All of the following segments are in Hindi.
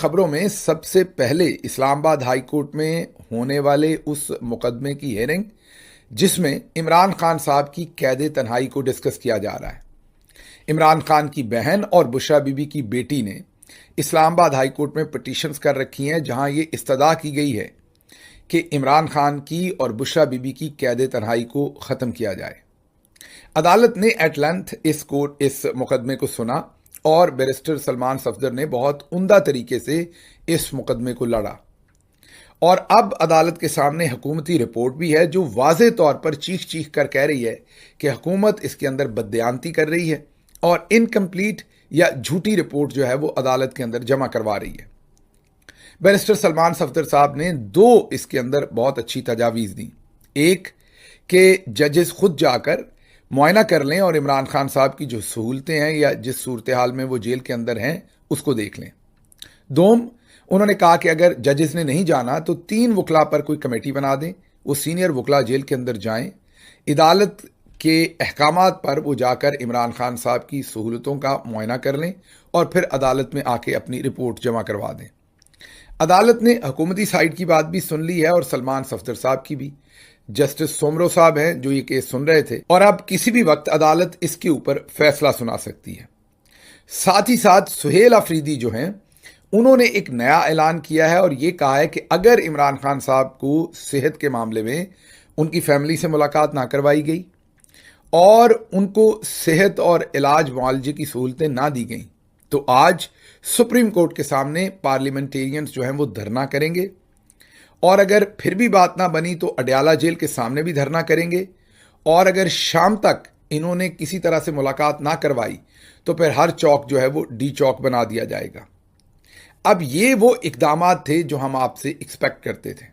खबरों में सबसे पहले इस्लामाबाद हाई कोर्ट में होने वाले उस मुकदमे की हियरिंग जिसमें इमरान खान साहब की कैद तन्हाई को डिस्कस किया जा रहा है। इमरान खान की बहन और बुशरा बीबी की बेटी ने इस्लामाबाद हाई कोर्ट में पिटीशंस कर रखी हैं जहां ये इस्तदा की गई है कि इमरान खान की और बुशरा बीबी की कैद तन्हाई को ख़त्म किया जाए। अदालत ने एट लेंथ इस मुकदमे को सुना और बैरिस्टर सलमान सफदर ने बहुत उम्दा तरीके से इस मुकदमे को लड़ा और अब अदालत के सामने हुकूमती रिपोर्ट भी है जो वाज़े तौर पर चीख चीख कर कह रही है कि हुकूमत इसके अंदर बददयांती कर रही है और इनकम्प्लीट या झूठी रिपोर्ट जो है वो अदालत के अंदर जमा करवा रही है। बैरिस्टर सलमान सफदर साहब ने दो इसके अंदर बहुत अच्छी तजावीज़ दी। एक कि जजेस खुद जाकर मुआयना कर लें और इमरान खान साहब की जो सहूलतें हैं या जिस सूरत हाल में वो जेल के अंदर हैं उसको देख लें। दोम, उन्होंने कहा कि अगर जजेस ने नहीं जाना तो 3 वकला पर कोई कमेटी बना दें, वो सीनियर वकला जेल के अंदर जाएं, अदालत के अहकामात पर वो जाकर इमरान खान साहब की सहूलतों का मुआयना कर लें और फिर अदालत में आके अपनी रिपोर्ट जमा करवा दें। अदालत ने हुकूमती साइड की बात भी सुन ली है और सलमान सफदर साहब की भी। जस्टिस सोमरो साहब हैं जो ये केस सुन रहे थे और अब किसी भी वक्त अदालत इसके ऊपर फैसला सुना सकती है। साथ ही साथ सुहेल अफरीदी जो हैं उन्होंने एक नया ऐलान किया है और ये कहा है कि अगर इमरान खान साहब को सेहत के मामले में उनकी फैमिली से मुलाकात ना करवाई गई और उनको सेहत और इलाज मुआलजे की सहूलतें ना दी गई तो आज सुप्रीम कोर्ट के सामने पार्लियामेंटेरियंस जो हैं वो धरना करेंगे और अगर फिर भी बात ना बनी तो अडयाला जेल के सामने भी धरना करेंगे और अगर शाम तक इन्होंने किसी तरह से मुलाकात ना करवाई तो फिर हर चौक जो है वो डी चौक बना दिया जाएगा। अब ये वो इकदामात थे जो हम आपसे एक्सपेक्ट करते थे।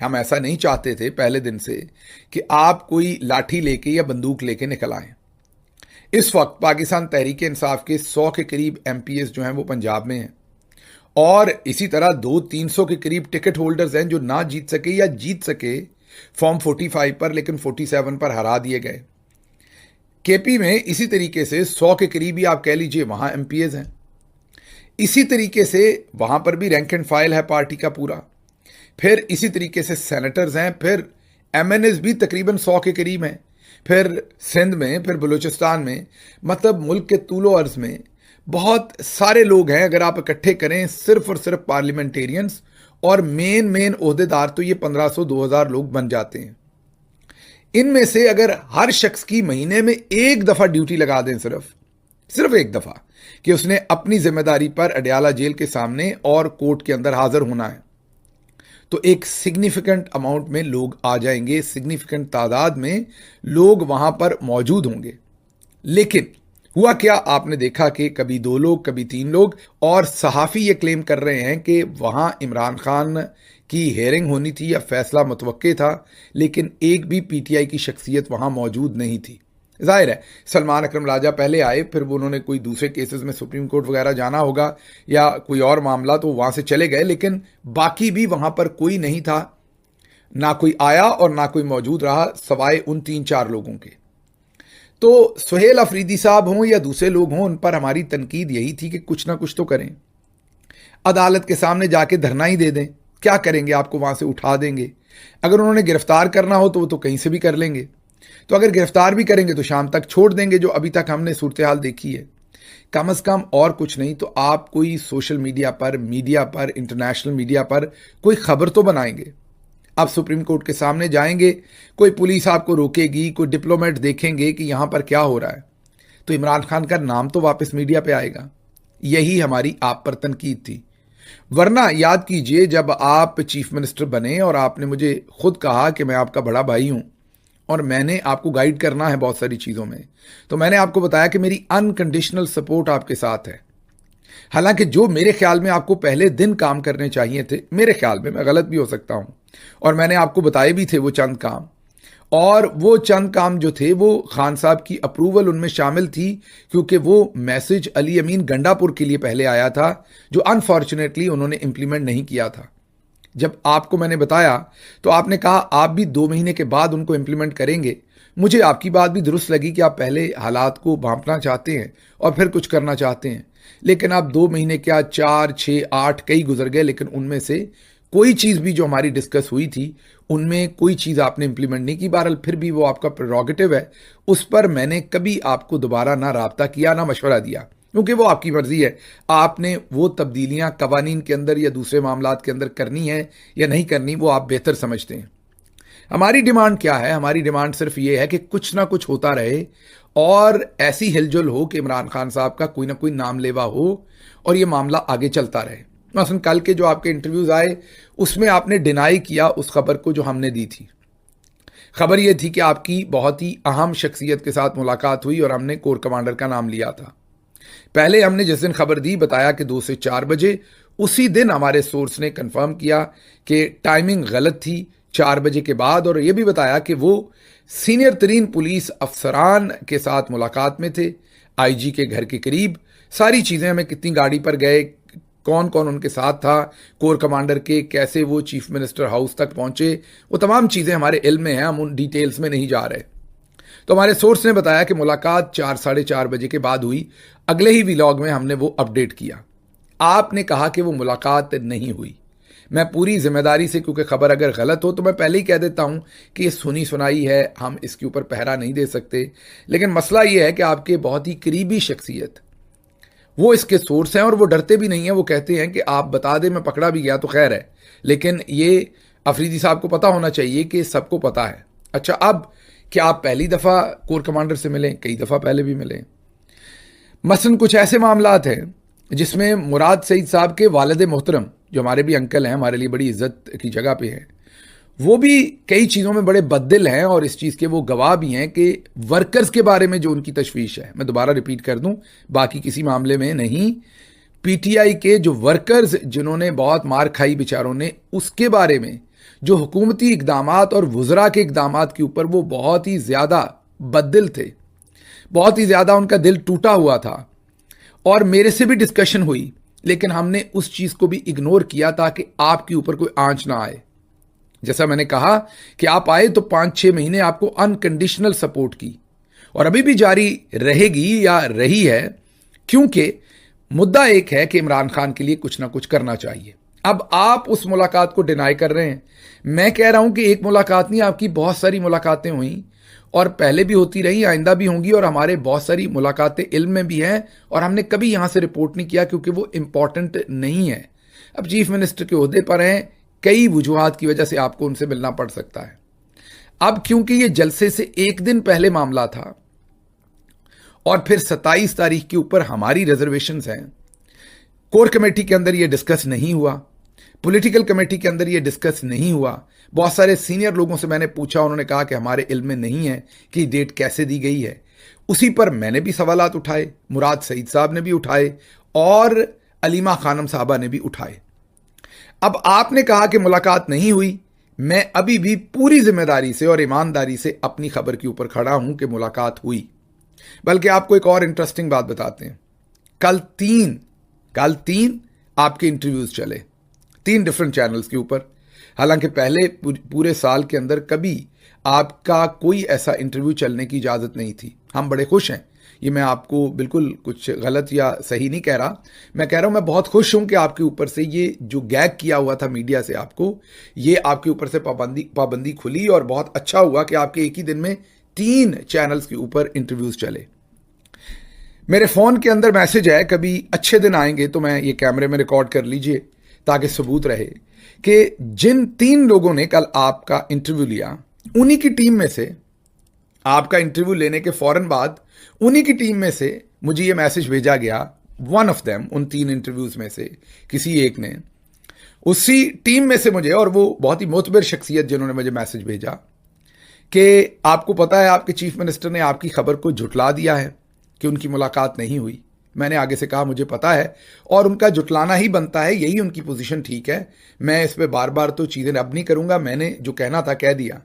हम ऐसा नहीं चाहते थे पहले दिन से कि आप कोई लाठी लेके या बंदूक लेके निकल आएं। इस वक्त पाकिस्तान तहरीक इंसाफ के 100 के करीब MPs जो हैं वो पंजाब में हैं और इसी तरह 200-300 के करीब टिकट होल्डर्स हैं जो ना जीत सके या जीत सके फॉर्म 45 पर लेकिन 47 पर हरा दिए गए। KP में इसी तरीके से 100 के करीब ही आप कह लीजिए वहां MPs हैं। इसी तरीके से वहां पर भी रैंक एंड फाइल है पार्टी का पूरा। फिर इसी तरीके से सेनेटर्स हैं, फिर MNs भी तकरीबन 100 के करीब हैं, फिर सिंध में, फिर बलूचिस्तान में, मतलब मुल्क के तूलो अर्ज में बहुत सारे लोग हैं। अगर आप इकट्ठे करें सिर्फ और सिर्फ पार्लियामेंटेरियंस और मेन ओहदेदार तो ये 1500-2000 लोग बन जाते हैं। इनमें से अगर हर शख्स की महीने में एक दफा ड्यूटी लगा दें, सिर्फ एक दफा कि उसने अपनी जिम्मेदारी पर अडयाला जेल के सामने और कोर्ट के अंदर हाजिर होना है तो एक सिग्निफिकेंट अमाउंट में लोग आ जाएंगे, सिग्निफिकेंट तादाद में लोग वहां पर मौजूद होंगे। लेकिन हुआ क्या, आपने देखा कि कभी 2 लोग, कभी 3 लोग और सहाफ़ी ये क्लेम कर रहे हैं कि वहां इमरान खान की हेयरिंग होनी थी या फैसला मुतवक्के था लेकिन एक भी PTI की शख्सियत वहां मौजूद नहीं थी। जाहिर है सलमान अकरम राजा पहले आए, फिर वो उन्होंने कोई दूसरे केसेस में सुप्रीम कोर्ट वगैरह जाना होगा या कोई और मामला तो वहां से चले गए, लेकिन बाकी भी वहां पर कोई नहीं था, ना कोई आया और ना कोई मौजूद रहा सवाए उन 3-4 लोगों के। तो सुहेल अफरीदी साहब हों या दूसरे लोग हों, उन पर हमारी तनकीद यही थी कि कुछ ना कुछ तो करें। अदालत के सामने जाके धरना ही दे दें, क्या करेंगे, आपको वहां से उठा देंगे। अगर उन्होंने गिरफ्तार करना हो तो वो तो कहीं से भी कर लेंगे, तो अगर गिरफ्तार भी करेंगे तो शाम तक छोड़ देंगे, जो अभी तक हमने सूरत हाल देखी है। कम से कम और कुछ नहीं तो आप कोई सोशल मीडिया पर, इंटरनेशनल मीडिया पर कोई खबर तो बनाएंगे। आप सुप्रीम कोर्ट के सामने जाएंगे, कोई पुलिस आपको रोकेगी, कोई डिप्लोमेट देखेंगे कि यहां पर क्या हो रहा है, तो इमरान खान का नाम तो वापस मीडिया पे आएगा। यही हमारी आप पर तनकीद थी। वरना याद कीजिए जब आप चीफ मिनिस्टर बने और आपने मुझे खुद कहा कि मैं आपका बड़ा भाई हूं और मैंने आपको गाइड करना है बहुत सारी चीजों में, तो मैंने आपको बताया कि मेरी अनकंडीशनल सपोर्ट आपके साथ है। हालांकि जो मेरे ख्याल में आपको पहले दिन काम करने चाहिए थे, मेरे ख्याल में, मैं गलत भी हो सकता हूं, और मैंने आपको बताए भी थे वो चंद काम, और वो चंद काम जो थे वो खान साहब की अप्रूवल उनमें शामिल थी क्योंकि वो मैसेज अली अमीन गंडापुर के लिए पहले आया था जो अनफॉर्चुनेटली उन्होंने इंप्लीमेंट नहीं किया था। जब आपको मैंने बताया तो आपने कहा आप भी 2 महीने के बाद उनको इंप्लीमेंट करेंगे, मुझे आपकी बात भी दुरुस्त लगी कि आप पहले हालात को भांपना चाहते हैं और फिर कुछ करना चाहते हैं, लेकिन आप 2 महीने क्या 4, 6, 8 कई गुजर गए, लेकिन उनमें से कोई चीज़ भी जो हमारी डिस्कस हुई थी उनमें कोई चीज़ आपने इंप्लीमेंट नहीं की। बहरहाल फिर भी वो आपका प्रेरोगेटिव है, उस पर मैंने कभी आपको दोबारा ना राब्ता किया ना मशवरा दिया, क्योंकि वो आपकी मर्जी है। आपने वो तब्दीलियां कवानीन के अंदर या दूसरे मामलात के अंदर करनी है या नहीं करनी, वो आप बेहतर समझते हैं। हमारी डिमांड क्या है? हमारी डिमांड सिर्फ ये है कि कुछ ना कुछ होता रहे और ऐसी हिलजुल हो कि इमरान खान साहब का कोई ना कोई नाम लेवा हो और ये मामला आगे चलता रहे। मसलन कल के जो आपके इंटरव्यूज आए उसमें आपने डिनाई किया उस खबर को जो हमने दी थी। खबर यह थी कि आपकी बहुत ही अहम शख्सियत के साथ मुलाकात हुई और हमने कोर कमांडर का नाम लिया था। पहले हमने जिस दिन खबर दी बताया कि 2 से 4 बजे, उसी दिन हमारे सोर्स ने कंफर्म किया कि टाइमिंग गलत थी 4 बजे के बाद, और यह भी बताया कि वो सीनियर तरीन पुलिस अफसरान के साथ मुलाकात में थे, आईजी के घर के करीब। सारी चीज़ें, हमें कितनी गाड़ी पर गए, कौन कौन उनके साथ था, कोर कमांडर के, कैसे वो चीफ मिनिस्टर हाउस तक पहुंचे, वो तमाम चीज़ें हमारे इल्म में हैं, हम उन डिटेल्स में नहीं जा रहे। तो हमारे सोर्स ने बताया कि मुलाकात 4, साढ़े 4 बजे के बाद हुई। अगले ही व्लॉग में हमने वो अपडेट किया। आपने कहा कि वो मुलाकात नहीं हुई। मैं पूरी जिम्मेदारी से, क्योंकि खबर अगर गलत हो तो मैं पहले ही कह देता हूं कि ये सुनी सुनाई है, हम इसके ऊपर पहरा नहीं दे सकते, लेकिन मसला ये है कि आपके बहुत ही करीबी शख्सियत वो इसके सोर्स हैं और वो डरते भी नहीं हैं। वो कहते हैं कि आप बता दें, मैं पकड़ा भी गया तो खैर है, लेकिन ये अफरीदी साहब को पता होना चाहिए कि सबको पता है। अच्छा, अब क्या आप पहली दफ़ा कोर कमांडर से मिलें? कई दफ़ा पहले भी मिले। मसलन कुछ ऐसे मामलात हैं जिसमें मुराद सईद साहब के वालिद मोहतरम, जो हमारे भी अंकल हैं, हमारे लिए बड़ी इज्जत की जगह पे हैं, वो भी कई चीज़ों में बड़े बददिल हैं और इस चीज़ के वो गवाह भी हैं कि वर्कर्स के बारे में जो उनकी तशवीश है, मैं दोबारा रिपीट कर दूं, बाकी किसी मामले में नहीं, पीटीआई के जो वर्कर्स जिन्होंने बहुत मार खाई बेचारों ने, उसके बारे में जो हुकूमती इकदामात और वुज़रा के इकदामात के ऊपर वो बहुत ही ज़्यादा बददिल थे, बहुत ही ज़्यादा उनका दिल टूटा हुआ था। और मेरे से भी डिस्कशन हुई, लेकिन हमने उस चीज़ को भी इग्नोर किया ताकि आपके ऊपर कोई आंच ना आए। जैसा मैंने कहा कि आप आए तो 5-6 महीने आपको अनकंडीशनल सपोर्ट की और अभी भी जारी रहेगी या रही है, क्योंकि मुद्दा एक है कि इमरान खान के लिए कुछ ना कुछ करना चाहिए। अब आप उस मुलाकात को डिनाई कर रहे हैं। मैं कह रहा हूं कि एक मुलाकात नहीं, आपकी बहुत सारी मुलाकातें हुई और पहले भी होती रही, आइंदा भी होंगी, और हमारे बहुत सारी मुलाकातें इल्म में भी हैं और हमने कभी यहां से रिपोर्ट नहीं किया क्योंकि वो इंपॉर्टेंट नहीं है। अब चीफ मिनिस्टर के ओहदे पर हैं, कई वजूहात की वजह से आपको उनसे मिलना पड़ सकता है। अब क्योंकि ये जलसे से एक दिन पहले मामला था और फिर 27 तारीख के ऊपर हमारी रिजर्वेशंस हैं, कोर कमेटी के अंदर ये डिस्कस नहीं हुआ, पॉलिटिकल कमेटी के अंदर ये डिस्कस नहीं हुआ। बहुत सारे सीनियर लोगों से मैंने पूछा, उन्होंने कहा कि हमारे इल्म में नहीं है कि डेट कैसे दी गई है। उसी पर मैंने भी सवालात उठाए, मुराद सईद साहब ने भी उठाए और अलीमा खानम साहबा ने भी उठाए। अब आपने कहा कि मुलाकात नहीं हुई। मैं अभी भी पूरी जिम्मेदारी से और ईमानदारी से अपनी खबर के ऊपर खड़ा हूं कि मुलाकात हुई। बल्कि आपको एक और इंटरेस्टिंग बात बताते हैं। कल तीन आपके इंटरव्यूज चले 3 डिफरेंट चैनल्स के ऊपर। हालांकि पहले पूरे साल के अंदर कभी आपका कोई ऐसा इंटरव्यू चलने की इजाज़त नहीं थी। हम बड़े खुश हैं, ये मैं आपको बिल्कुल कुछ गलत या सही नहीं कह रहा। मैं कह रहा हूं मैं बहुत खुश हूं कि आपके ऊपर से ये जो गैग किया हुआ था मीडिया से, आपको ये आपके ऊपर से पाबंदी खुली और बहुत अच्छा हुआ कि आपके एक ही दिन में 3 चैनल्स के ऊपर इंटरव्यूज चले। मेरे फ़ोन के अंदर मैसेज है, कभी अच्छे दिन आएंगे तो मैं ये कैमरे में रिकॉर्ड कर लीजिए ताकि सबूत रहे कि जिन 3 लोगों ने कल आपका इंटरव्यू लिया, उन्हीं की टीम में से, आपका इंटरव्यू लेने के फौरन बाद उन्हीं की टीम में से मुझे ये मैसेज भेजा गया, वन ऑफ देम, उन 3 इंटरव्यूज में से किसी एक ने, उसी टीम में से मुझे, और वो बहुत ही मोतबर शख्सियत जिन्होंने मुझे मैसेज भेजा कि आपको पता है आपके चीफ मिनिस्टर ने आपकी खबर को झुटला दिया है कि उनकी मुलाकात नहीं हुई। मैंने आगे से कहा मुझे पता है और उनका जुटलाना ही बनता है, यही उनकी पोजीशन ठीक है। मैं इस पे बार बार तो चीज़ें अब नहीं करूंगा, मैंने जो कहना था कह दिया।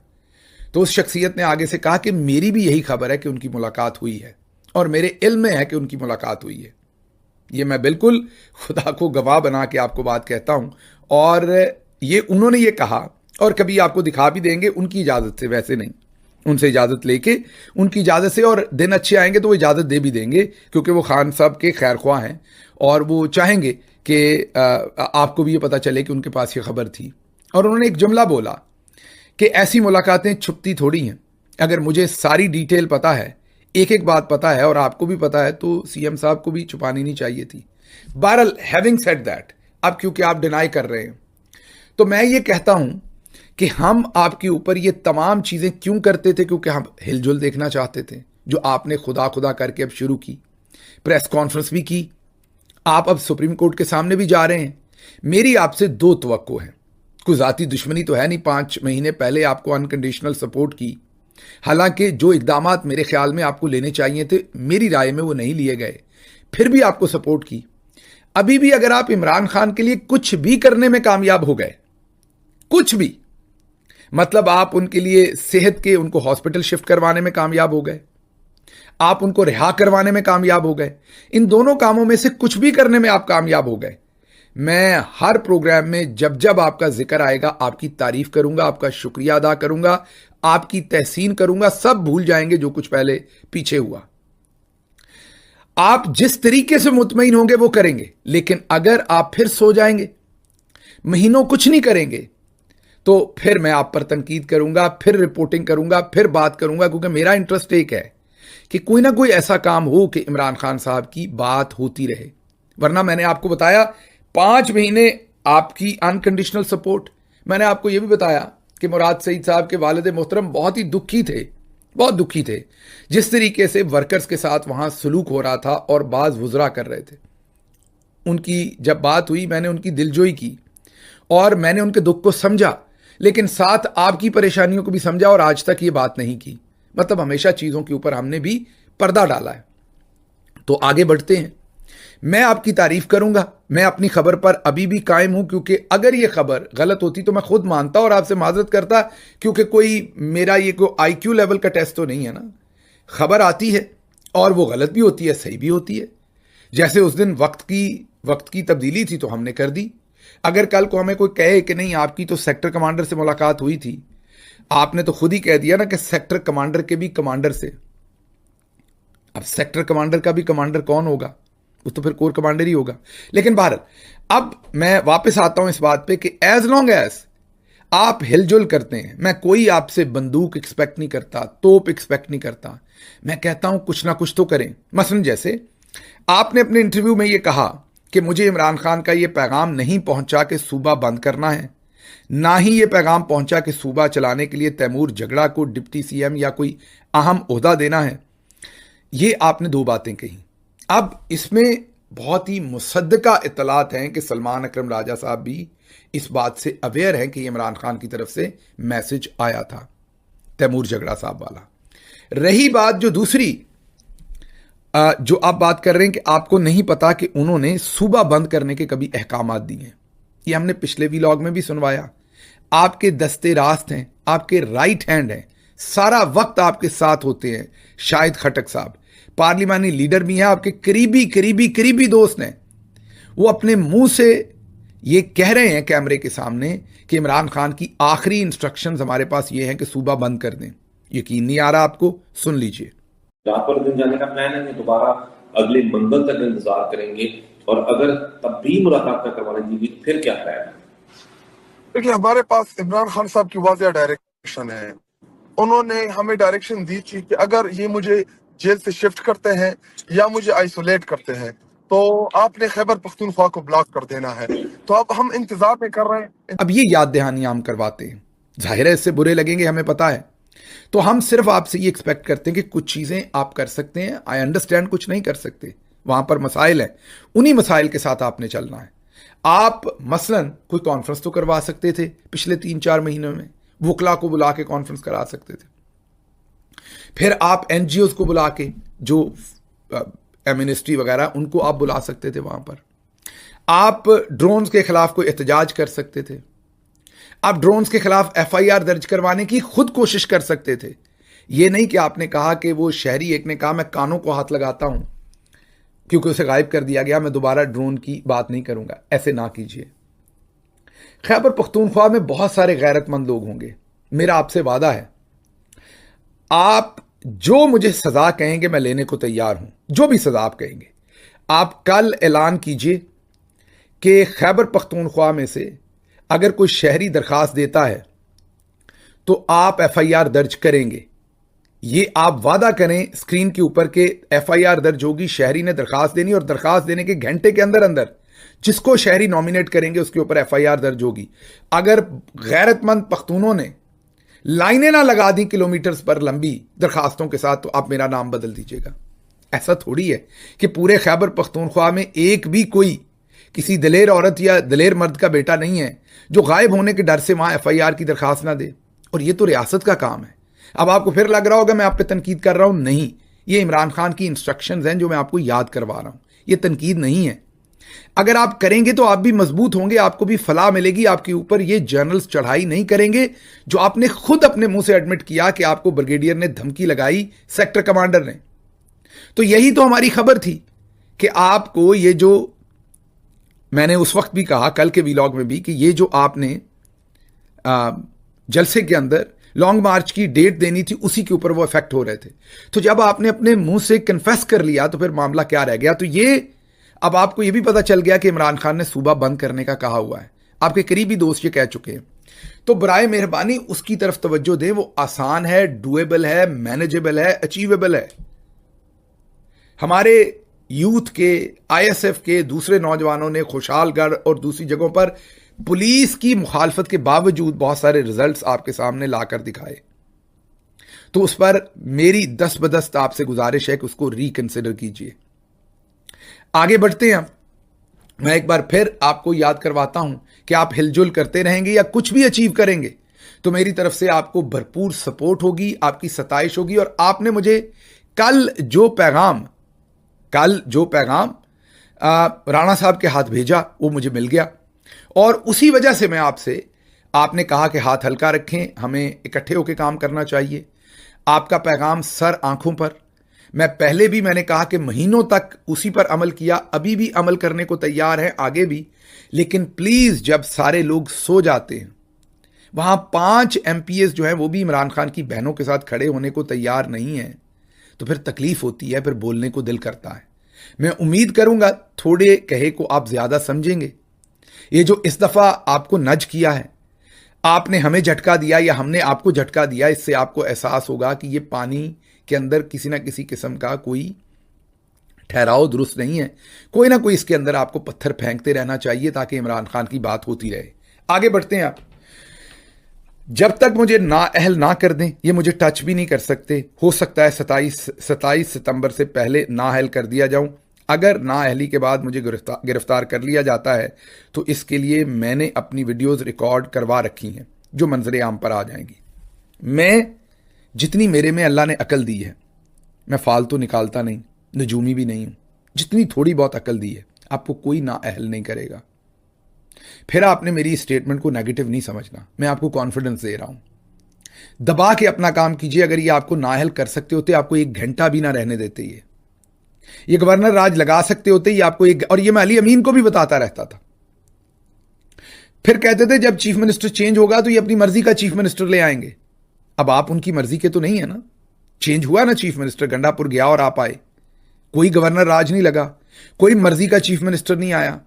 तो उस शख्सियत ने आगे से कहा कि मेरी भी यही खबर है कि उनकी मुलाकात हुई है और मेरे इल्म में है कि उनकी मुलाकात हुई है। ये मैं बिल्कुल खुदा को गवाह बना के आपको बात कहता हूं और ये उन्होंने ये कहा और कभी आपको दिखा भी देंगे, उनकी इजाज़त से, वैसे नहीं। उनसे इजाज़त लेके, उनकी इजाज़त से, और दिन अच्छे आएंगे तो वो इजाज़त दे भी देंगे, क्योंकि वो खान साहब के खैरख्वाह हैं और वो चाहेंगे कि आपको भी ये पता चले कि उनके पास ये खबर थी। और उन्होंने एक जुमला बोला कि ऐसी मुलाकातें छुपती थोड़ी हैं, अगर मुझे सारी डिटेल पता है, एक एक बात पता है और आपको भी पता है, तो सीएम साहब को भी छुपानी नहीं चाहिए थी। बहरहाल, हैविंग सेड दैट, अब क्योंकि आप डिनाई कर रहे हैं, तो मैं ये कहता हूं कि हम आपके ऊपर ये तमाम चीजें क्यों करते थे, क्योंकि हम हिलजुल देखना चाहते थे, जो आपने खुदा खुदा करके अब शुरू की। प्रेस कॉन्फ्रेंस भी की, आप अब सुप्रीम कोर्ट के सामने भी जा रहे हैं। मेरी आपसे दो तवक्को है, कोई जाती दुश्मनी तो है नहीं, 5 महीने पहले आपको अनकंडीशनल सपोर्ट की, हालांकि जो इकदामात मेरे ख्याल में आपको लेने चाहिए थे, मेरी राय में वो नहीं लिए गए, फिर भी आपको सपोर्ट की। अभी भी अगर आप इमरान खान के लिए कुछ भी करने में कामयाब हो गए, कुछ भी, मतलब आप उनके लिए सेहत के, उनको हॉस्पिटल शिफ्ट करवाने में कामयाब हो गए, आप उनको रिहा करवाने में कामयाब हो गए, इन दोनों कामों में से कुछ भी करने में आप कामयाब हो गए, मैं हर प्रोग्राम में जब जब आपका जिक्र आएगा आपकी तारीफ करूंगा, आपका शुक्रिया अदा करूंगा, आपकी तहसीन करूंगा, सब भूल जाएंगे जो कुछ पहले पीछे हुआ। आप जिस तरीके से मुतमईन होंगे वो करेंगे, लेकिन अगर आप फिर सो जाएंगे, महीनों कुछ नहीं करेंगे, तो फिर मैं आप पर तनकीद करूंगा, फिर रिपोर्टिंग करूंगा, फिर बात करूंगा, क्योंकि मेरा इंटरेस्ट एक है कि कोई ना कोई ऐसा काम हो कि इमरान खान साहब की बात होती रहे। वरना मैंने आपको बताया 5 महीने आपकी अनकंडीशनल सपोर्ट, मैंने आपको यह भी बताया कि मुराद सईद साहब के वालिद मोहतरम बहुत ही दुखी थे, बहुत दुखी थे जिस तरीके से वर्कर्स के साथ वहां सलूक हो रहा था और बाज वुजरा कर रहे थे। उनकी जब बात हुई, मैंने उनकी दिलजोई की और मैंने उनके दुख को समझा, लेकिन साथ आपकी परेशानियों को भी समझा और आज तक ये बात नहीं की। मतलब हमेशा चीज़ों के ऊपर हमने भी पर्दा डाला है। तो आगे बढ़ते हैं, मैं आपकी तारीफ करूंगा, मैं अपनी खबर पर अभी भी कायम हूं, क्योंकि अगर ये खबर गलत होती तो मैं खुद मानता और आपसे माजरत करता, क्योंकि कोई मेरा ये कोई आईक्यू लेवल का टेस्ट तो नहीं है ना। खबर आती है और वो गलत भी होती है, सही भी होती है। जैसे उस दिन वक्त की तब्दीली थी तो हमने कर दी। अगर कल को हमें कोई कहे कि नहीं आपकी तो सेक्टर कमांडर से मुलाकात हुई थी, आपने तो खुद ही कह दिया ना कि सेक्टर कमांडर के भी कमांडर से। अब सेक्टर कमांडर का भी कमांडर कौन होगा, वो तो फिर कोर कमांडर ही होगा। लेकिन बहरहाल, अब मैं वापस आता हूं इस बात पे कि एज लॉन्ग एज आप हिलजुल करते हैं, मैं कोई आपसे बंदूक एक्सपेक्ट नहीं करता, तोप एक्सपेक्ट नहीं करता, मैं कहता हूं कुछ ना कुछ तो करें। मसलन जैसे आपने अपने इंटरव्यू में यह कहा कि मुझे इमरान खान का यह पैगाम नहीं पहुंचा कि सूबा बंद करना है, ना ही यह पैगाम पहुंचा कि सूबा चलाने के लिए तैमूर झगड़ा को डिप्टी सीएम या कोई अहम ओहदा देना है। ये आपने 2 बातें कही। अब इसमें बहुत ही मुसद्दका इतलात हैं कि सलमान अकरम राजा साहब भी इस बात से अवेयर हैं कि इमरान खान की तरफ से मैसेज आया था, तैमूर झगड़ा साहब वाला। रही बात जो दूसरी, जो आप बात कर रहे हैं कि आपको नहीं पता कि उन्होंने सूबा बंद करने के कभी अहकामात दिए हैं, ये हमने पिछले व्लॉग में भी सुनवाया। आपके दस्ते रास्त हैं, आपके राइट हैंड हैं, सारा वक्त आपके साथ होते हैं। शाहिद खटक साहब पार्लिमानी लीडर भी हैं, आपके करीबी दोस्त हैं। वो अपने मुंह से ये कह रहे हैं कैमरे के सामने कि इमरान खान की आखिरी इंस्ट्रक्शंस हमारे पास ये हैं कि सूबा बंद कर दें। यकीन नहीं आ रहा आपको, सुन लीजिए। रात पर दिन जाने का प्लान है, दोबारा अगले मंगल तक इंतजार करेंगे, और अगर तब भी मुलाकात न करवाने दी फिर क्या प्लान है? देखिए, हमारे पास इमरान खान साहब की वाज़ेह डायरेक्शन है। उन्होंने हमें डायरेक्शन दी थी कि अगर ये मुझे जेल से शिफ्ट करते हैं या मुझे आइसोलेट करते हैं तो आपने खैबर पख्तूनख्वा को ब्लॉक कर देना है। तो अब हम इंतजार में कर रहे हैं। अब ये याद दहानी हम करवाते हैं, जाहिर है इससे बुरे लगेंगे, हमें पता है। तो हम सिर्फ आपसे ये एक्सपेक्ट करते हैं कि कुछ चीजें आप कर सकते हैं। आई अंडरस्टैंड कुछ नहीं कर सकते, वहां पर मसाइल हैं, उन्हीं मसाइल के साथ आपने चलना है। आप मसलन कोई कॉन्फ्रेंस तो करवा सकते थे पिछले 3-4 महीनों में, वकला को बुला के कॉन्फ्रेंस करा सकते थे। फिर आप एनजीओज को बुला के, जो मिनिस्ट्री वगैरह, उनको आप बुला सकते थे वहां पर। आप ड्रोन्स के खिलाफ कोई एहतजाज कर सकते थे। आप ड्रोन्स के खिलाफ एफआईआर दर्ज करवाने की खुद कोशिश कर सकते थे। यह नहीं कि आपने कहा कि वो शहरी एक ने कहा मैं कानों को हाथ लगाता हूं क्योंकि उसे गायब कर दिया गया, मैं दोबारा ड्रोन की बात नहीं करूंगा। ऐसे ना कीजिए। खैबर पख्तूनख्वा में बहुत सारे गैरतमंद लोग होंगे, मेरा आपसे वादा है। आप जो मुझे सजा कहेंगे मैं लेने को तैयार हूं, जो भी सजा आप कहेंगे। आप कल ऐलान कीजिए कि खैबर पख्तूनख्वा में से अगर कोई शहरी दरखास्त देता है तो आप एफआईआर दर्ज करेंगे। ये आप वादा करें स्क्रीन के ऊपर के एफआईआर दर्ज होगी, शहरी ने दरखास्त देनी और दरखास्त देने के घंटे के अंदर अंदर जिसको शहरी नॉमिनेट करेंगे उसके ऊपर एफआईआर दर्ज होगी। अगर गैरतमंद पख्तूनों ने लाइनें ना लगा दी किलोमीटर्स पर लंबी दरखास्तों के साथ तो आप मेरा नाम बदल दीजिएगा। ऐसा थोड़ी है कि पूरे खैबर पख्तूनख्वा में एक भी कोई किसी दलेर औरत या दलेर मर्द का बेटा नहीं है जो गायब होने के डर से वहां एफआईआर की दरखास्त ना दे। और ये तो रियासत का काम है। अब आपको फिर लग रहा होगा मैं आप पे तनकीद कर रहा हूं, नहीं, ये इमरान खान की इंस्ट्रक्शंस हैं जो मैं आपको याद करवा रहा हूं, ये तनकीद नहीं है। अगर आप करेंगे तो आप भी मजबूत होंगे, आपको भी फलाह मिलेगी, आपके ऊपर ये जर्नल्स चढ़ाई नहीं करेंगे जो आपने खुद अपने मुंह से एडमिट किया कि आपको ब्रिगेडियर ने धमकी लगाई, सेक्टर कमांडर ने। तो यही तो हमारी खबर थी कि आपको ये जो मैंने उस वक्त भी कहा, कल के वीलॉग में भी, कि ये जो आपने जलसे के अंदर लॉन्ग मार्च की डेट देनी थी उसी के ऊपर वो इफेक्ट हो रहे थे। तो जब आपने अपने मुंह से कन्फेस कर लिया तो फिर मामला क्या रह गया। तो ये अब आपको ये भी पता चल गया कि इमरान खान ने सूबा बंद करने का कहा हुआ है, आपके करीबी दोस्त ये कह चुके हैं। तो बराए मेहरबानी उसकी तरफ तवज्जो दें, वो आसान है, डुएबल है, मैनेजेबल है, अचीवेबल है। हमारे यूथ के, आईएसएफ के दूसरे नौजवानों ने खुशहालगढ़ और दूसरी जगहों पर पुलिस की मुखालफत के बावजूद बहुत सारे रिजल्ट्स आपके सामने लाकर दिखाए। तो उस पर मेरी दस्तबदस्त आपसे गुजारिश है कि उसको रिकंसिडर कीजिए। आगे बढ़ते हैं। मैं एक बार फिर आपको याद करवाता हूं कि आप हिलजुल करते रहेंगे या कुछ भी अचीव करेंगे तो मेरी तरफ से आपको भरपूर सपोर्ट होगी, आपकी सताइश होगी। और आपने मुझे कल जो पैगाम राणा साहब के हाथ भेजा वो मुझे मिल गया और उसी वजह से मैं आपने कहा कि हाथ हल्का रखें, हमें इकट्ठे होकर काम करना चाहिए। आपका पैगाम सर आंखों पर, मैं पहले भी मैंने कहा कि महीनों तक उसी पर अमल किया, अभी भी अमल करने को तैयार हैं, आगे भी। लेकिन प्लीज जब सारे लोग सो जाते हैं, वहां 5 एमपीएस जो हैं वो भी इमरान खान की बहनों के साथ खड़े होने को तैयार नहीं है तो फिर तकलीफ होती है, फिर बोलने को दिल करता है। मैं उम्मीद करूंगा थोड़े कहे को आप ज्यादा समझेंगे। ये जो इस दफा आपको नज किया है, आपने हमें झटका दिया या हमने आपको झटका दिया, इससे आपको एहसास होगा कि ये पानी के अंदर किसी ना किसी किस्म का कोई ठहराव दुरुस्त नहीं है। कोई ना कोई इसके अंदर आपको पत्थर फेंकते रहना चाहिए ताकि इमरान खान की बात होती रहे। आगे बढ़ते हैं। आप जब तक मुझे नाअहल ना कर दें, ये मुझे टच भी नहीं कर सकते। हो सकता है 27 सितंबर से पहले नाअहल कर दिया जाऊं। अगर नाअहली के बाद मुझे गिरफ्तार कर लिया जाता है तो इसके लिए मैंने अपनी वीडियोस रिकॉर्ड करवा रखी हैं जो मंजरे आम पर आ जाएंगी। मैं जितनी मेरे में अल्लाह ने अकल दी है, मैं फालतू निकालता नहीं, नजूमी भी नहीं हूं। जितनी थोड़ी बहुत अकल दी है आपको कोई नाअहल नहीं करेगा। फिर आपने मेरी स्टेटमेंट को नेगेटिव नहीं समझना, मैं आपको कॉन्फिडेंस दे रहा हूं। दबा के अपना काम कीजिए। अगर ये आपको नाअहल कर सकते होते आपको 1 घंटा भी ना रहने देते। ये गवर्नर राज लगा सकते होते ये आपको और ये मैं अली अमीन को भी बताता रहता था। फिर कहते थे जब चीफ मिनिस्टर चेंज होगा तो ये अपनी मर्जी का चीफ मिनिस्टर ले आएंगे। अब आप उनकी मर्जी के तो नहीं है ना। चेंज हुआ ना चीफ मिनिस्टर, गंडापुर गया और आप आए, कोई गवर्नर राज नहीं लगा, कोई मर्जी का चीफ मिनिस्टर नहीं आया।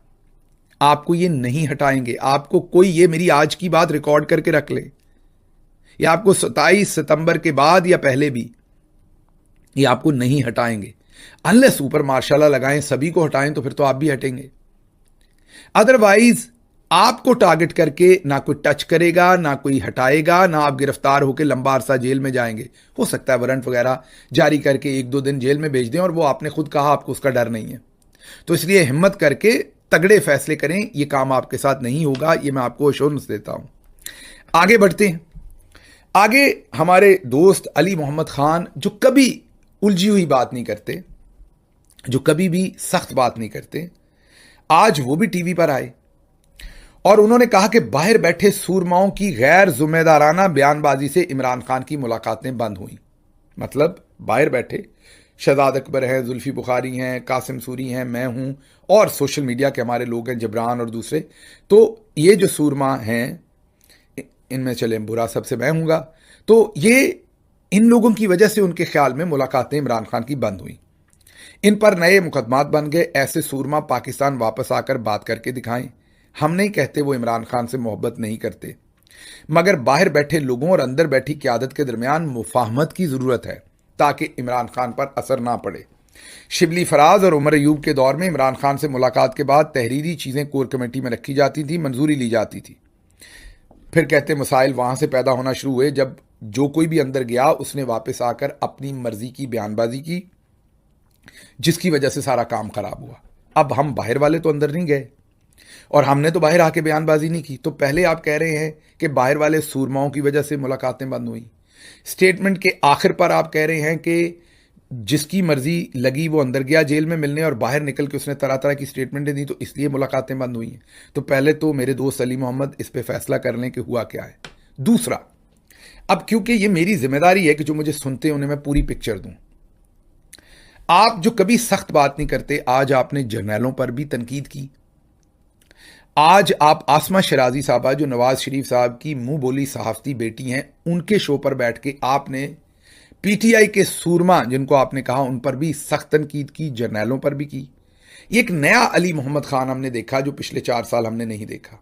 आपको ये नहीं हटाएंगे। आपको कोई, ये मेरी आज की बात रिकॉर्ड करके रख ले, ये आपको 27 सितंबर के बाद या पहले भी ये आपको नहीं हटाएंगे। अनलेस ऊपर मार्शाला लगाएं, सभी को हटाएं तो फिर तो आप भी हटेंगे। अदरवाइज आपको टारगेट करके ना कोई टच करेगा, ना कोई हटाएगा, ना आप गिरफ्तार होकर लंबा अरसा जेल में जाएंगे। हो सकता है वारंट वगैरह जारी करके 1-2 दिन जेल में भेज दें और वो आपने खुद कहा आपको उसका डर नहीं है। तो इसलिए हिम्मत करके तगड़े फैसले करें, ये काम आपके साथ नहीं होगा, ये मैं आपको एश्योरेंस देता हूं। आगे बढ़ते हैं। आगे हमारे दोस्त अली मोहम्मद खान जो कभी उलझी हुई बात नहीं करते, जो कभी भी सख्त बात नहीं करते, आज वो भी टीवी पर आए और उन्होंने कहा कि बाहर बैठे सूरमाओं की गैर जिम्मेदाराना बयानबाजी से इमरान खान की मुलाकातें बंद हुई। मतलब बाहर बैठे शहजाद अकबर हैं, जुल्फी बुखारी हैं, कासिम सूरी हैं, मैं हूं और सोशल मीडिया के हमारे लोग हैं, जबरान और दूसरे। तो ये जो सूरमा हैं इनमें चले बुरा सबसे मैं हूँगा। तो ये इन लोगों की वजह से उनके ख्याल में मुलाकातें इमरान खान की बंद हुई। इन पर नए मुकदमात बन गए। ऐसे सूरमा पाकिस्तान वापस आकर बात करके दिखाएं। हम नहीं कहते वो इमरान खान से मोहब्बत नहीं करते, मगर बाहर बैठे लोगों और अंदर बैठी क़यादत के दरमियान मुफाहमत की ज़रूरत है ताकि इमरान खान पर असर ना पड़े। शिबली फराज और उमर अयूब के दौर में इमरान खान से मुलाकात के बाद तहरीरी चीज़ें कोर कमेटी में रखी जाती थी, मंजूरी ली जाती थी। फिर कहते मसाइल वहाँ से पैदा होना शुरू हुए जब जो कोई भी अंदर गया उसने वापस आकर अपनी मर्जी की बयानबाजी की, जिसकी वजह से सारा काम खराब हुआ। अब हम बाहर वाले तो अंदर नहीं गए और हमने तो बाहर आके बयानबाजी नहीं की, तो पहले आप कह रहे हैं कि बाहर वाले सूरमाओं की वजह से मुलाकातें बंद हुई। स्टेटमेंट के आखिर पर आप कह रहे हैं कि जिसकी मर्जी लगी वो अंदर गया जेल में मिलने और बाहर निकल के उसने तरह तरह की स्टेटमेंटें दी, तो इसलिए मुलाकातें बंद हुई हैं। तो पहले तो मेरे दोस्त अली मोहम्मद इस पे फैसला कर लें कि हुआ क्या है। दूसरा, अब क्योंकि ये मेरी जिम्मेदारी है कि जो मुझे सुनते हैं उन्हें मैं पूरी पिक्चर दूं। आप जो कभी सख्त बात नहीं करते, आज आपने जर्नैलों पर भी तनकीद की। आज आप आसमा शराजी साहबा जो नवाज शरीफ साहब की मुंह बोली सहाफती बेटी हैं, उनके शो पर बैठ के आपने पीटीआई के सूरमा जिनको आपने कहा उन पर भी सख्त तनकीद की, जर्नैलों पर भी की। एक नया अली मोहम्मद खान हमने देखा जो पिछले 4 साल हमने नहीं देखा।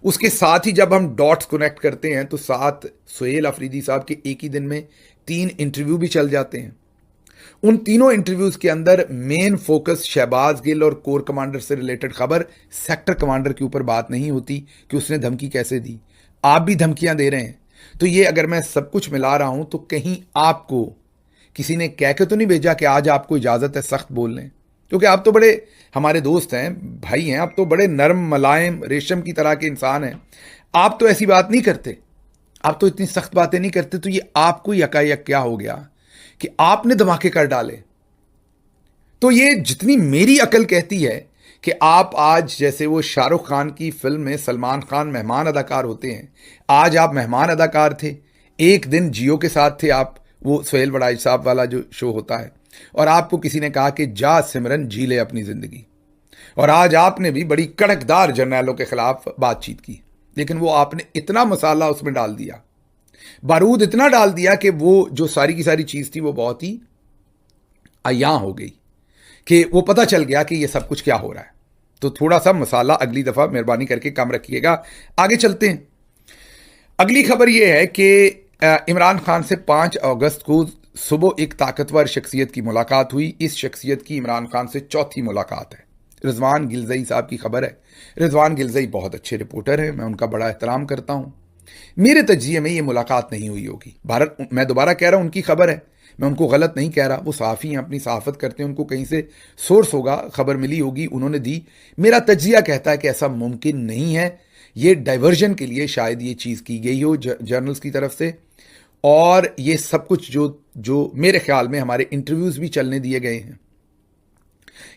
उसके साथ ही जब हम डॉट्स कनेक्ट करते हैं तो साथ सुहेल अफरीदी साहब के एक ही दिन में 3 इंटरव्यू भी चल जाते हैं। उन तीनों इंटरव्यूज के अंदर मेन फोकस शहबाज गिल और कोर कमांडर से रिलेटेड खबर, सेक्टर कमांडर के ऊपर बात नहीं होती कि उसने धमकी कैसे दी। आप भी धमकियां दे रहे हैं। तो ये अगर मैं सब कुछ मिला रहा हूं तो कहीं आपको किसी ने कह के तो नहीं भेजा कि आज आपको इजाजत है सख्त बोलने, क्योंकि आप तो बड़े हमारे दोस्त हैं, भाई हैं, आप तो बड़े नरम मलायम रेशम की तरह के इंसान हैं। आप तो ऐसी बात नहीं करते, आप तो इतनी सख्त बातें नहीं करते। तो ये आपको यकायक क्या हो गया कि आपने धमाके कर डाले। तो ये जितनी मेरी अकल कहती है कि आप आज जैसे वो शाहरुख खान की फिल्म में सलमान खान मेहमान अदाकार होते हैं, आज आप मेहमान अदाकार थे। एक दिन जियो के साथ थे आप, वो सुहेल वड़ाई साहब वाला जो शो होता है, और आपको किसी ने कहा कि जा सिमरन जी ले अपनी जिंदगी। और आज आपने भी बड़ी कड़कदार जर्नैलों के खिलाफ बातचीत की, लेकिन वो आपने इतना मसाला उसमें डाल दिया, बारूद इतना डाल दिया कि वो जो सारी की सारी चीज थी वो बहुत ही अयां हो गई कि वो पता चल गया कि ये सब कुछ क्या हो रहा है। तो थोड़ा सा मसाला अगली दफा मेहरबानी करके कम रखिएगा। आगे चलते हैं। अगली खबर यह है कि इमरान खान से 5 अगस्त को सुबह एक ताकतवर शख्सियत की मुलाकात हुई। इस शख्सियत की इमरान खान से चौथी मुलाकात है। रिजवान गिलजई साहब की खबर है। रिजवान गिलजई बहुत अच्छे रिपोर्टर हैं, मैं उनका बड़ा एहतराम करता हूं। मेरे तज्जिए में ये मुलाकात नहीं हुई होगी। भारत, मैं दोबारा कह रहा हूं, उनकी खबर है, मैं उनको गलत नहीं कह रहा। वो सहाफ़ी हैं, अपनी सहाफ़त करते हैं, उनको कहीं से सोर्स होगा, खबर मिली होगी, उन्होंने दी। मेरा तज्जिया कहता है कि ऐसा मुमकिन नहीं है। ये डाइवर्जन के लिए शायद ये चीज़ की गई हो जर्नल्स की तरफ से, और ये सब कुछ जो मेरे ख्याल में हमारे इंटरव्यूज़ भी चलने दिए गए हैं,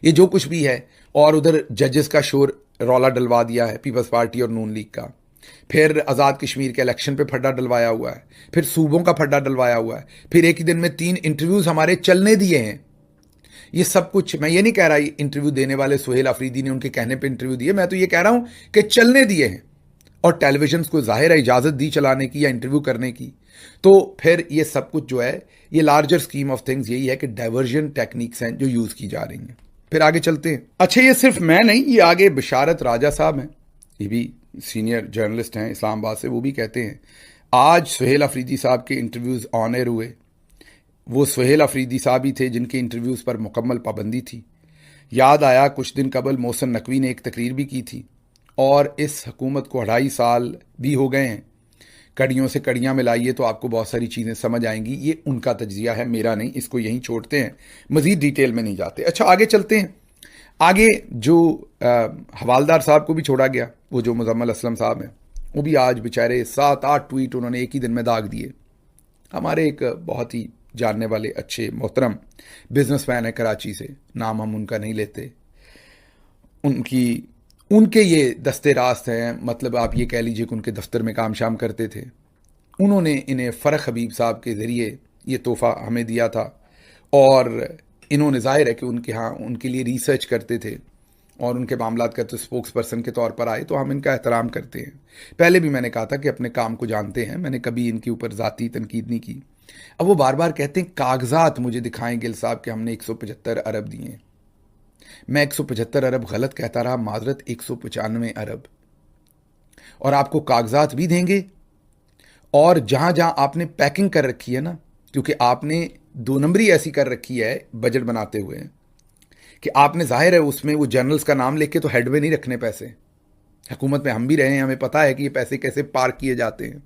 ये जो कुछ भी है। और उधर जजेस का शोर रौला डलवा दिया है पीपल्स पार्टी और नून लीग का। फिर आज़ाद कश्मीर के इलेक्शन पे फड्डा डलवाया हुआ है, फिर सूबों का फड्डा डलवाया हुआ है, फिर एक ही दिन में 3 इंटरव्यूज़ हमारे चलने दिए हैं। ये सब कुछ, मैं ये नहीं कह रहा ये इंटरव्यू देने वाले सुहेल अफरीदी ने उनके कहने पे इंटरव्यू दिए, मैं तो ये कह रहा हूं कि चलने दिए हैं और टेलीविजन को जाहिर है इजाज़त दी चलाने की या इंटरव्यू करने की। तो फिर ये सब कुछ जो है, ये लार्जर स्कीम ऑफ थिंग्स यही है कि डाइवर्जन टेक्निक्स हैं जो यूज़ की जा रही हैं। फिर आगे चलते हैं। अच्छा, ये सिर्फ मैं नहीं, ये आगे बिशारत राजा साहब हैं, ये भी सीनियर जर्नलिस्ट हैं इस्लामाबाद से, वो भी कहते हैं आज सुहेल अफरीदी साहब के इंटरव्यूज़ ऑन एयर हुए। वो सुहेल अफरीदी साहब ही थे जिनके इंटरव्यूज़ पर मुकम्मल पाबंदी थी। याद आया कुछ दिन कबल मोहसिन नकवी ने एक तकरीर भी की थी, और इस हुकूमत को 2.5 साल भी हो गए हैं। कड़ियों से कड़ियाँ मिलाइए तो आपको बहुत सारी चीज़ें समझ आएंगी। ये उनका तज्जिया है, मेरा नहीं। इसको यहीं छोड़ते हैं, मज़ीद डिटेल में नहीं जाते। अच्छा, आगे चलते हैं। आगे जो हवालदार साहब को भी छोड़ा गया, वो जो मुजम्मल असलम साहब हैं, वो भी आज बेचारे 7-8 ट्वीट उन्होंने एक ही दिन में दाग दिए। हमारे एक बहुत ही जानने वाले अच्छे मोहतरम बिजनेसमैन है कराची से, नाम हम उनका नहीं लेते, उनके ये दस्ते रास्त हैं, मतलब आप ये कह लीजिए कि उनके दफ्तर में काम शाम करते थे। उन्होंने इन्हें फ़रख हबीब साहब के ज़रिए ये तोहफ़ा हमें दिया था, और इन्होंने ज़ाहिर है कि उनके यहाँ उनके लिए रिसर्च करते थे और उनके मामलात का तो स्पोक्स पर्सन के तौर पर आए, तो हम इनका एहतराम करते हैं। पहले भी मैंने कहा था कि अपने काम को जानते हैं, मैंने कभी इनके ऊपर ज़ाती तनकीद नहीं की। अब वो बार बार कहते हैं कागजात मुझे दिखाएं गिल साहब कि हमने 175 अरब दिए। मैं 175 अरब गलत कहता रहा, माजरत 195 अरब। और आपको कागजात भी देंगे, और जहां जहां आपने पैकिंग कर रखी है ना, क्योंकि आपने 2 नंबरी ऐसी कर रखी है बजट बनाते हुए कि आपने जाहिर है उसमें वो जर्नल्स का नाम लेके तो हेड में नहीं रखने पैसे। हुकूमत में हम भी रहे हैं, हमें पता है कि ये पैसे कैसे पार किए जाते हैं।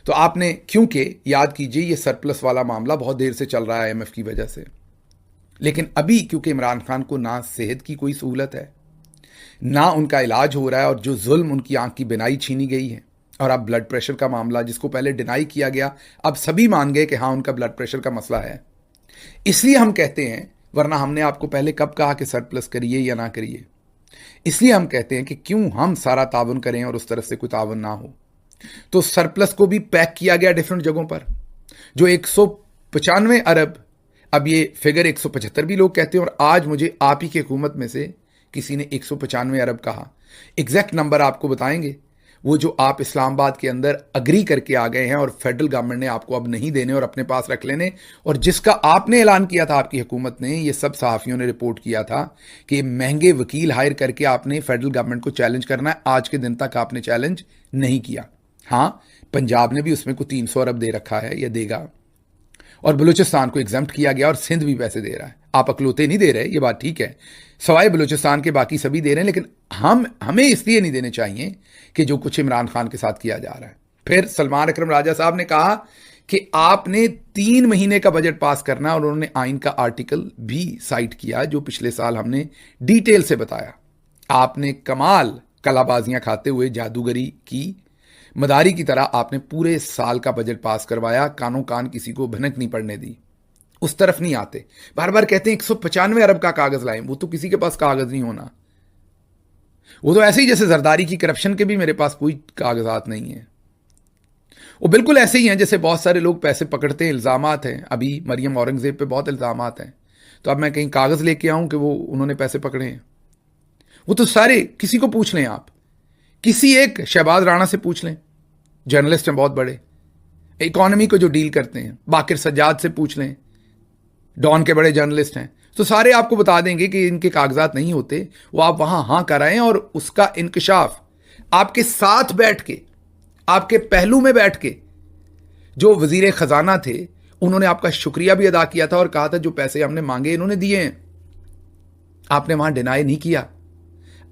तो आपने, क्योंकि याद कीजिए ये सरप्लस वाला मामला बहुत देर से चल रहा है IMF की वजह से, लेकिन अभी क्योंकि इमरान खान को ना सेहत की कोई सहूलत है, ना उनका इलाज हो रहा है, और जो जुल्म उनकी आंख की बिनाई छीनी गई है, और अब ब्लड प्रेशर का मामला जिसको पहले डिनाई किया गया, अब सभी मान गए कि हाँ उनका ब्लड प्रेशर का मसला है। इसलिए हम कहते हैं, वरना हमने आपको पहले कब कहा कि सरप्लस करिए या ना करिए, इसलिए हम कहते हैं कि क्यों हम सारा तावन करें और उस तरफ से कोई तावन ना हो। तो सरप्लस को भी पैक किया गया डिफरेंट जगहों पर। जो 195 अरब, अब ये फिगर 175 भी लोग कहते हैं, और आज मुझे आप ही की हुकूमत में से किसी ने 195 अरब कहा। एग्जैक्ट नंबर आपको बताएंगे, वो जो आप इस्लामाबाद के अंदर अग्री करके आ गए हैं और फेडरल गवर्नमेंट ने आपको अब नहीं देने और अपने पास रख लेने, और जिसका आपने ऐलान किया था आपकी हुकूमत ने, ये सब सहाफ़ियों ने रिपोर्ट किया था कि महंगे वकील हायर करके आपने फेडरल गवर्नमेंट को चैलेंज करना है। आज के दिन तक आपने चैलेंज नहीं किया। हाँ, पंजाब ने भी उसमें को 300 अरब दे रखा है या देगा, और बलूचिस्तान को एग्जाम्प्ट किया गया, और सिंध भी पैसे दे रहा है। आप अकलौते नहीं दे रहे, ये बात ठीक है, सवाए बलूचिस्तान के बाकी सभी दे रहे हैं, लेकिन हमें इसलिए नहीं देने चाहिए कि जो कुछ इमरान खान के साथ किया जा रहा है। फिर सलमान अकरम राजा साहब ने कहा कि आपने 3 महीने का बजट पास करना, और उन्होंने आइन का आर्टिकल भी साइट किया जो पिछले साल हमने डिटेल से बताया। आपने कमाल कलाबाजियां खाते हुए जादूगरी की, मदारी की तरह आपने पूरे साल का बजट पास करवाया, कानों कान किसी को भनक नहीं पड़ने दी। उस तरफ नहीं आते, बार बार कहते हैं 195 अरब का कागज लाएं, वो तो किसी के पास कागज नहीं होना, वो तो ऐसे ही जैसे जरदारी की करप्शन के भी मेरे पास कोई कागजात नहीं है। वो बिल्कुल ऐसे ही हैं जैसे बहुत सारे लोग पैसे पकड़ते हैं, इल्जामात हैं, अभी मरियम औरंगजेब पे बहुत इल्जामात हैं, तो अब मैं कहीं कागज लेके आऊं कि वो उन्होंने पैसे पकड़े हैं? वो तो सारे, किसी को पूछ लें आप, किसी एक शहबाज राणा से पूछ लें, जर्नलिस्ट हैं बहुत बड़े, इकोनॉमी को जो डील करते हैं, बाकिर सज्जाद से पूछ लें, डॉन के बड़े जर्नलिस्ट हैं, तो सारे आपको बता देंगे कि इनके कागजात नहीं होते। वो आप वहां हाँ कराएं, और उसका इंकशाफ आपके साथ बैठ के, आपके पहलू में बैठ के, जो वजीर खजाना थे उन्होंने आपका शुक्रिया भी अदा किया था और कहा था जो पैसे हमने मांगे इन्होंने दिए हैं। आपने वहां डिनाई नहीं किया,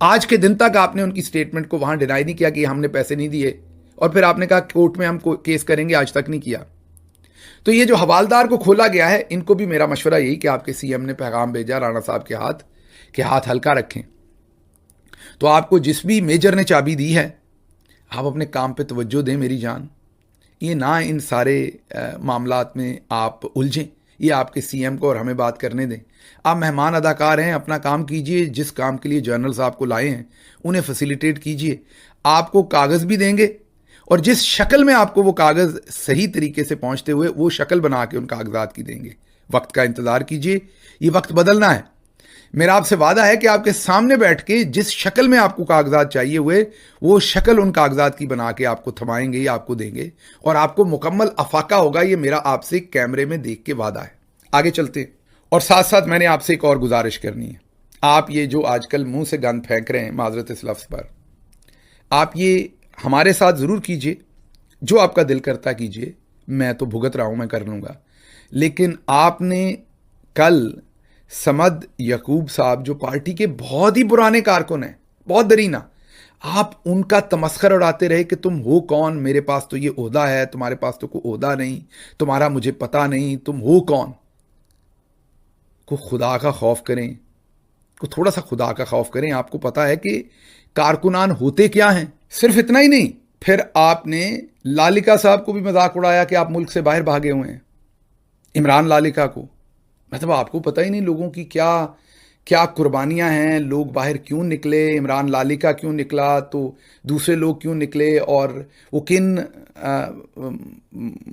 आज के दिन तक आपने उनकी स्टेटमेंट को वहां डिनाई नहीं किया कि हमने पैसे नहीं दिए, और फिर आपने कहा कोर्ट में हम केस करेंगे, आज तक नहीं किया। तो ये जो हवालदार को खोला गया है, इनको भी मेरा मशवरा यही कि आपके सीएम ने पैगाम भेजा राणा साहब के हाथ हल्का रखें। तो आपको जिस भी मेजर ने चाबी दी है, आप अपने काम पे तवज्जो दें मेरी जान, ये ना इन सारे मामलात में आप उलझें, ये आपके सीएम को और हमें बात करने दें। आप मेहमान अदाकार हैं, अपना काम कीजिए, जिस काम के लिए जर्नल्स आपको लाए हैं उन्हें फैसिलिटेट कीजिए। आपको कागज़ भी देंगे, और जिस शक्ल में आपको वो कागज़ सही तरीके से पहुंचते हुए वो शक्ल बना के उन कागजात की देंगे। वक्त का इंतज़ार कीजिए, ये वक्त बदलना है। मेरा आपसे वादा है कि आपके सामने बैठ के जिस शक्ल में आपको कागजात चाहिए हुए, वो शक्ल उन कागजात की बना के आपको थमाएंगे या आपको देंगे, और आपको मुकम्मल अफाका होगा। ये मेरा आपसे कैमरे में देख के वादा है। आगे चलते हैं, और साथ साथ मैंने आपसे एक और गुजारिश करनी है। आप ये जो आजकल मुंह से गंद फेंक रहे हैं माजरत इस लफ्ज़ पर, आप ये हमारे साथ ज़रूर कीजिए, जो आपका दिल करता कीजिए, मैं तो भुगत रहा हूं, मैं कर लूँगा। लेकिन आपने कल समद यकूब साहब, जो पार्टी के बहुत ही पुराने कारकुन हैं, बहुत दरीना, आप उनका तमस्खर उड़ाते रहे कि तुम हो कौन, मेरे पास तो ये ओहदा है, तुम्हारे पास तो कोई ओहदा नहीं, तुम्हारा मुझे पता नहीं, तुम हो कौन। को खुदा का खौफ करें, को थोड़ा सा खुदा का खौफ करें। आपको पता है कि कारकुनान होते क्या हैं। सिर्फ इतना ही नहीं, फिर आपने लालिका साहब को भी मजाक उड़ाया कि आप मुल्क से बाहर भागे हुए हैं, इमरान लालिका को। मतलब आपको पता ही नहीं लोगों की क्या क्या कुर्बानियां हैं, लोग बाहर क्यों निकले, इमरान लालिका क्यों निकला, तो दूसरे लोग क्यों निकले, और वो किन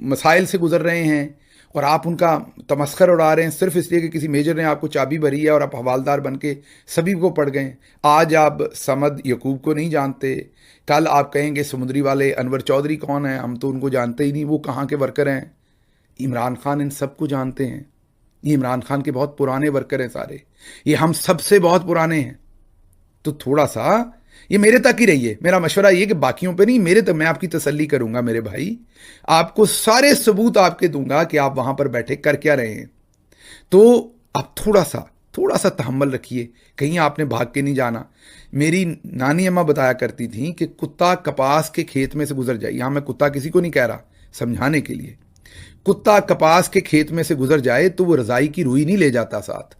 मसाइल से गुजर रहे हैं, और आप उनका तमस्खर उड़ा रहे हैं सिर्फ इसलिए कि किसी मेजर ने आपको चाबी भरी है और आप हवालदार बन के सभी को पड़ गए। आज आप समद यकूब को नहीं जानते, कल आप कहेंगे समुद्री वाले अनवर चौधरी कौन है, हम तो उनको जानते ही नहीं, वो कहाँ के वर्कर हैं। इमरान खान इन सबको जानते हैं। ये इमरान खान के बहुत पुराने वर्कर हैं सारे, ये हम सबसे बहुत पुराने हैं। तो थोड़ा सा ये मेरे तक ही रहिए। मेरा मशवरा ये कि बाकियों पे नहीं, मेरे तक मैं आपकी तसल्ली करूंगा मेरे भाई, आपको सारे सबूत आपके दूंगा कि आप वहां पर बैठे कर क्या रहे हैं। तो आप थोड़ा सा तहम्मुल रखिए, कहीं आपने भाग के नहीं जाना। मेरी नानी अम्मा बताया करती थी कि कुत्ता कपास के खेत में से गुजर जाए, यहां मैं कुत्ता किसी को नहीं कह रहा, समझाने के लिए, कुत्ता कपास के खेत में से गुजर जाए तो वो रजाई की रुई नहीं ले जाता साथ।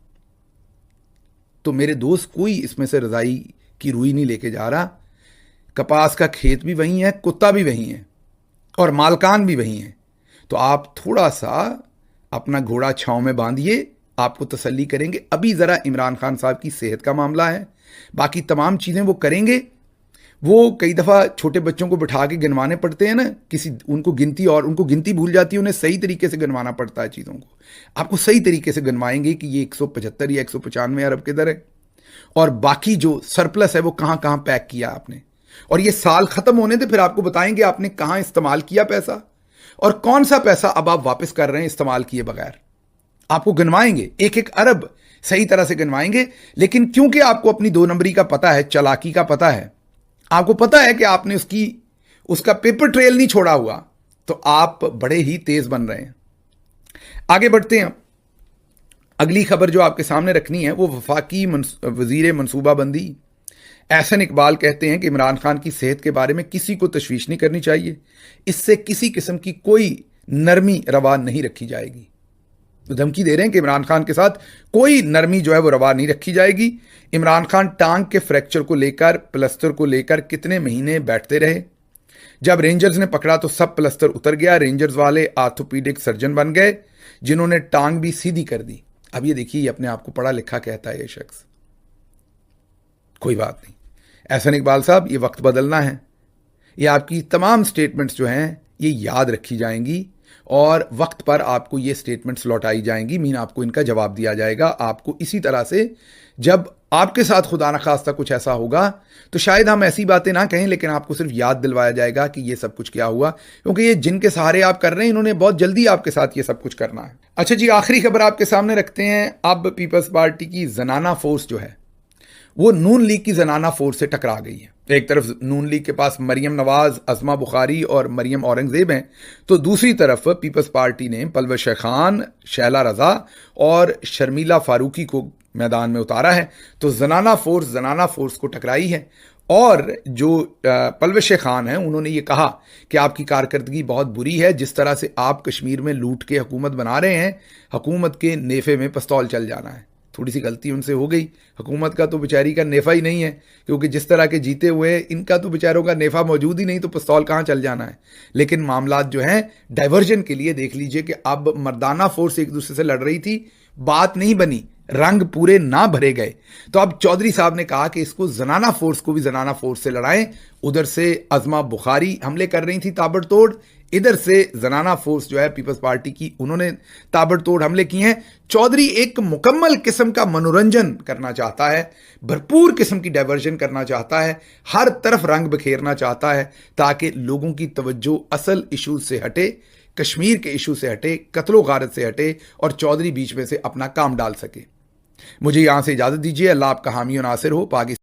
तो मेरे दोस्त, कोई इसमें से रजाई की रुई नहीं लेके जा रहा। कपास का खेत भी वही है, कुत्ता भी वही है और मालकान भी वही है। तो आप थोड़ा सा अपना घोड़ा छांव में बांधिए, आपको तसल्ली करेंगे। अभी ज़रा इमरान खान साहब की सेहत का मामला है, बाकी तमाम चीज़ें वो करेंगे। वो कई दफ़ा छोटे बच्चों को बिठा के गिनवाने पड़ते हैं ना, उनको गिनती भूल जाती है, उन्हें सही तरीके से गिनवाना पड़ता है चीज़ों को। आपको सही तरीके से गिनवाएंगे कि ये 175 या 195 अरब किधर है और बाकी जो सरप्लस है वो कहाँ कहाँ पैक किया आपने, और ये साल ख़त्म होने से फिर आपको बताएंगे आपने कहाँ इस्तेमाल किया पैसा और कौन सा पैसा अब आप वापस कर रहे हैं इस्तेमाल किए बगैर। आपको गिनवाएंगे, एक एक अरब सही तरह से गिनवाएंगे। लेकिन क्योंकि आपको अपनी 2 नंबरी का पता है, चालाकी का पता है, आपको पता है कि आपने उसका पेपर ट्रेल नहीं छोड़ा हुआ, तो आप बड़े ही तेज बन रहे हैं। आगे बढ़ते हैं। अगली खबर जो आपके सामने रखनी है वो वफाकी वजीर मनसूबाबंदी एहसन इकबाल कहते हैं कि इमरान खान की सेहत के बारे में किसी को तशवीश नहीं करनी चाहिए, इससे किसी किस्म की कोई नरमी रवा नहीं रखी जाएगी। तो धमकी दे रहे हैं कि इमरान खान के साथ कोई नरमी जो है वो रवा नहीं रखी जाएगी। इमरान खान टांग के फ्रैक्चर को लेकर, प्लस्तर को लेकर कितने महीने बैठते रहे। जब रेंजर्स ने पकड़ा तो सब प्लस्तर उतर गया, रेंजर्स वाले आर्थोपीडिक सर्जन बन गए जिन्होंने टांग भी सीधी कर दी। अब ये देखिए, अपने आप को पढ़ा लिखा कहता है ये शख्स। कोई बात नहीं एहसन इकबाल साहब, ये वक्त बदलना है। ये आपकी तमाम स्टेटमेंट्स जो हैं ये याद रखी जाएंगी और वक्त पर आपको ये स्टेटमेंट्स लौटाई जाएंगी, आपको इनका जवाब दिया जाएगा। आपको इसी तरह से जब आपके साथ खुदा न खास्ता कुछ ऐसा होगा तो शायद हम ऐसी बातें ना कहें, लेकिन आपको सिर्फ याद दिलवाया जाएगा कि ये सब कुछ क्या हुआ, क्योंकि ये जिनके सहारे आप कर रहे हैं इन्होंने बहुत जल्दी आपके साथ ये सब कुछ करना है। अच्छा जी, आखिरी खबर आपके सामने रखते हैं। अब पीपल्स पार्टी की जनाना फोर्स जो है वो नून लीग की जनाना फोर्स से टकरा गई है। एक तरफ नून लीग के पास मरियम नवाज, अज़मा बुखारी और मरियम औरंगजेब हैं, तो दूसरी तरफ पीपल्स पार्टी ने पलवश खान, शैला रजा और शर्मिला फारूकी को मैदान में उतारा है। तो जनाना फोर्स को टकराई है और जो पलवश खान हैं उन्होंने ये कहा कि आपकी कारकर्दगी बहुत बुरी है, जिस तरह से आप कश्मीर में लूट के हुकूमत बना रहे हैं, हुकूमत के नेफे में पिस्तौल चल जाना है। थोड़ी सी गलती उनसे हो गई, हुकूमत का तो बेचारी का नेफा ही नहीं है, क्योंकि जिस तरह के जीते हुए इनका तो बेचारों का नेफा मौजूद ही नहीं, तो पिस्तौल कहाँ चल जाना है। लेकिन मामलात जो हैं डाइवर्जन के लिए देख लीजिए कि अब मर्दाना फोर्स एक दूसरे से लड़ रही थी, बात नहीं बनी, रंग पूरे ना भरे गए। तो अब चौधरी साहब ने कहा कि इसको जनाना फोर्स को भी जनाना फोर्स से लड़ाएं। उधर से अज़मा बुखारी हमले कर रही थी ताबड़तोड़, इधर से जनाना फोर्स जो है पीपल्स पार्टी की, उन्होंने ताबड़तोड़ हमले किए हैं। चौधरी एक मुकम्मल किस्म का मनोरंजन करना चाहता है, भरपूर किस्म की डाइवर्जन करना चाहता है, हर तरफ रंग बिखेरना चाहता है ताकि लोगों की तवज्जो असल इशूज से हटे, कश्मीर के इशू से हटे, कत्लो गारत से हटे और चौधरी बीच में से अपना काम डाल सके। मुझे यहां से इजाजत दीजिए। अल्लाह आपका हामी और नासिर हो। पाकिस्तान